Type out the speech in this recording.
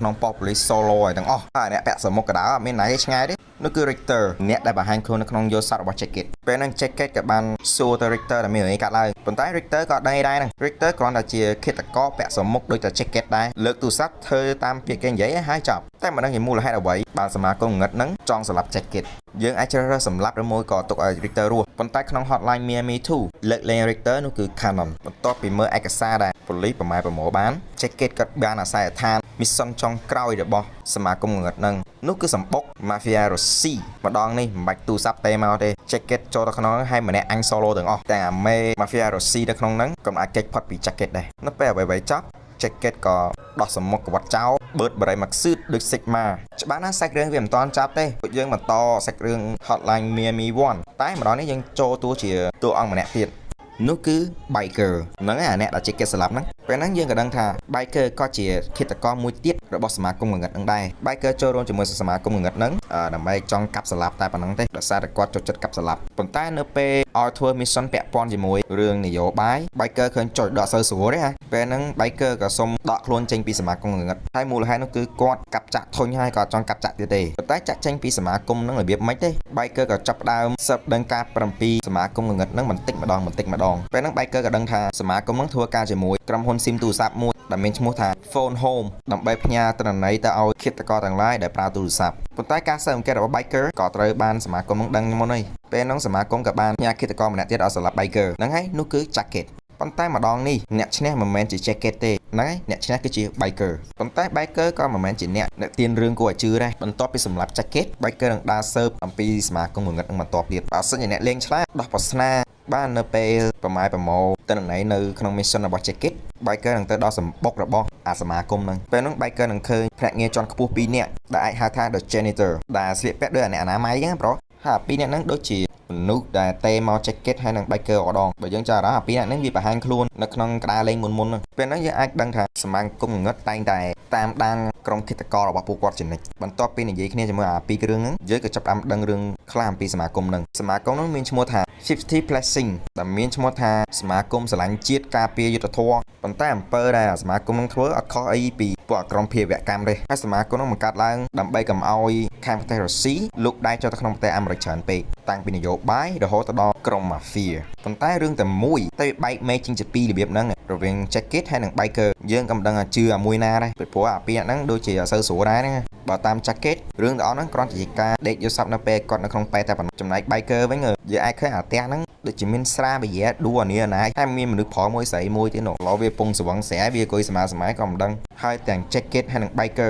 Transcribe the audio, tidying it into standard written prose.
non pop police solo ឲ្យទាំងអស់ហើយអ្នកពាក់សមុខកដៅអត់មានណាឆ្ងាយទេនោះគឺ Richter អ្នកដែលបង្ហាញខ្លួននៅក្នុងយល់ស័ព្ទរបស់ Jacket ពេលហ្នឹង Jacket ក៏បានសួរទៅ Richter ដែលមានរឿងកាត់ឡើងប៉ុន្តែ Richter ក៏អត់ដឹងអីដែរហ្នឹង Richter គ្រាន់តែជាឃាតករពាក់សមុខដូចតែ Jacket ដែរលើកទូរស័ព្ទធ្វើតាមពាក្យគេនិយាយហើយចប់តែមិនដឹងជាមូលហេតុអ្វីបានសមាគមងឹតហ្នឹងចង់សម្លាប់ Jacket យើងអាចជ្រើសរើសសម្លាប់ឬមួយក៏ទុកឲ្យ Richter រស់ប៉ុន្តែក្នុង Hotline Miami 2 លើកលែង Richter នោះគឺ Canon បន្ទាប់ពីមើលឯកសារដែលប៉ូលីសប្រម៉ែប្រមូលបាន Jacket ក៏បានអាស័យដ្ឋាន mission ចុងក្រោយរបស់សមាគមងឹតហ្នឹងនោះគឺសម្បុក Mafia Rossi ម្ដងនេះមិនបាច់ទូរស័ព្ទទេមកទេ Jacket ចូលទៅក្នុងហើយម្នាក់អញ solo ទាំងអស់តែអាមេ Mafia Rossi នៅក្នុងហ្នឹងក៏អាចគេចផុតពី Jacket ដែរនៅពេលអ្វីៗចប់ Jacket ក៏ដោះសមុខក្បត់ចោលបឺតបរិយមកស៊ឺតដូច Sigma ច្បាស់ណាស់សាច់រឿងវាមិនតាន់ចាប់ទេពួកយើងបន្តសាច់រឿង Hotline Miami 1តែម្ដងនេះយើងចូលតួជាតួអង្គម្នាក់ទៀតនោះគឺ Biker ហ្នឹងឯអាអ្នកដែល Jacket ស្លាប់ហ្នឹងពេលហ្នឹងយើងក៏ដឹងថា Biker ក៏ជាឃាតករមួយទៀតរបស់សមាគមងងឹតហ្នឹងដែរ Biker ចូលរួមជាមួយសមាគមងងឹតហ្នឹងដើម្បីចង់កាប់ស្លាប់តែប៉ុណ្្នឹងទេដោយសារតែគាត់ចូលចិត្តកាប់ស្លាប់ប៉ុន្តែនៅពេលឲ្យធ្វើ mission ពាក់ព័ន្ធជាមួយរឿងនយោបាយ Biker ឃើញចុចដកសូវស្រួលទេហ៎ពេលហ្នឹង Biker ក៏សុំដកខ្លួនចេញពីសមាគមងងឹតហើយមូលហេតុនោះគឺគាត់កាប់ចាក់ធុញហើយក៏ចង់កាប់ចាក់ទៀតទេប៉ុន្តែចាក់ចេញពីសមាគមហ្នឹងរបៀបម៉េចទេ Biker ក៏ចាប់ផ្ដើមស៊ើបដឹងការប្រំពីសមាគមងងឹតហ្នឹងបន្តិចម្ដងពេលហ្នឹង Biker ក៏ដឹងថាសមាគមហ្នឹងធ្វើការជាមួយក្រុមហ៊ុនស៊ីមទូរស័ព្ទមួយដែលមានឈ្មោះថា Phone Home ដើម្បីផ្ញើទិន្នន័យទៅឲ្យឃាតករទាំងឡាយដែលប្រើទូរស័ព្ទប៉ុន្តែការស៊ើបអង្កេតរបស់ Biker ក៏ត្រូវបានសមាគមហ្នឹងដឹងមុនហើយពេលហ្នឹងសមាគមក៏បានផ្ញើឃាតករម្នាក់ទៀតឲ្យសម្លាប់ Biker ហ្នឹងហើយនោះគឺ Jacket ប៉ុន្តែម្ដងនេះអ្នកឈ្នះមិនមែនជា Jacket ទេហ្នឹងហើយអ្នកឈ្នះគឺជា Biker ប៉ុន្តែ Biker ក៏មិនមែនជាអ្នកទានរឿងគួរឲ្យជឿដែរបន្ទាប់ពីសម្លាប់ Jacket Biker នឹងដើរស៊ើបអំពីសមាគមងងឹតនឹងបន្តទៀតបើសិនជាអ្នកលេងឆ្លាតដោះប្រស្នាបាននៅពេលប្រម៉ែប្រមោទិន្នន័យនៅក្នុង mission របស់ Jacket Biker នឹងទៅដល់សម្បុករបស់អាសមាគមហ្នឹងពេលហ្នឹង Biker នឹងឃើញភ្នាក់ងារជាន់ខ្ពស់2នាក់ដែលអាចហៅថា The Janitor ដែលស្លៀកពាក់ដូចអាអ្នកអនាម័យហ្នឹងប្រុសហើយ2នាក់ហ្នឹងដូចជាមនុស្សដែលតេមក Jacket ហើយនឹង Biker ម្ដងបើយើងចាំអារម្មណ៍2នាក់ហ្នឹងវាបង្ហាញខ្លួននៅក្នុងក្តារលេងមុនហ្នឹងពេលហ្នឹងយើងអាចដឹងថាសមាគមងងឹតតែងតែតាមដានក្រុមឃាតកររបស់ពួកគាត់ជានិច្ចបន្ទាប់ពីនិយាយគ្នាជាមួយអា2គ្រឿងហ្នឹងយើងក៏ចាប់ផ្ដើមដឹងរឿងខ្លះអំពីសមាគមហ្នឹងមានឈ្មោះថា 50 Blessing ដែលមានឈ្មោះថាសមាគមស្រឡាញ់ជាតិការពារយុទ្ធធម៌ប៉ុន្តែអំពើដែលសមាគមនឹងធ្វើអត់ខុសអីពីពួកអក្រមភាវកម្មទេហើយសមាគមនឹងបង្កើតឡើងដើម្បីកុំឲ្យខាងប្រទេសរុស្ស៊ីលោកដៃចូលទៅក្នុងប្រទេសអាមេរិកច្រើនពេកតាំងពីនយោបាយរហូតទៅដល់ក្រុម Mafia ប៉ុន្តែរឿងតែមួយទៅបែកមេចេញជាពីររបៀបហ្នឹងរវាង Jacket ហើយនិង Biker យើងក៏មិនដឹងថាជឿអាមួយណាដែរព្រោះអាពីរហ្នឹងដូចជាអសូវស្រួលដែរហ្នឹងបើតាម Jacket រឿងទាំងអស់ហ្នឹងគ្រាន់តែជាការដេកយល់សប្តិនៅពេលគាត់នៅក្នុងប៉ែតែប៉ុណ្ណោះចំណែក Biker វិញយើងអាចឃើញអាផ្ទះហ្នឹងដូចជាមានស្រាបយ៉ាដួអានេះអាណាហើយមានមនុស្សប្រុសមួយស្រីមួយទៀតនោះឡោវាពងស្វឹងស្រែវាអង្គុយសមាសម័យក៏មិនដឹងហើយទាំង Jacket ហើយនិង Biker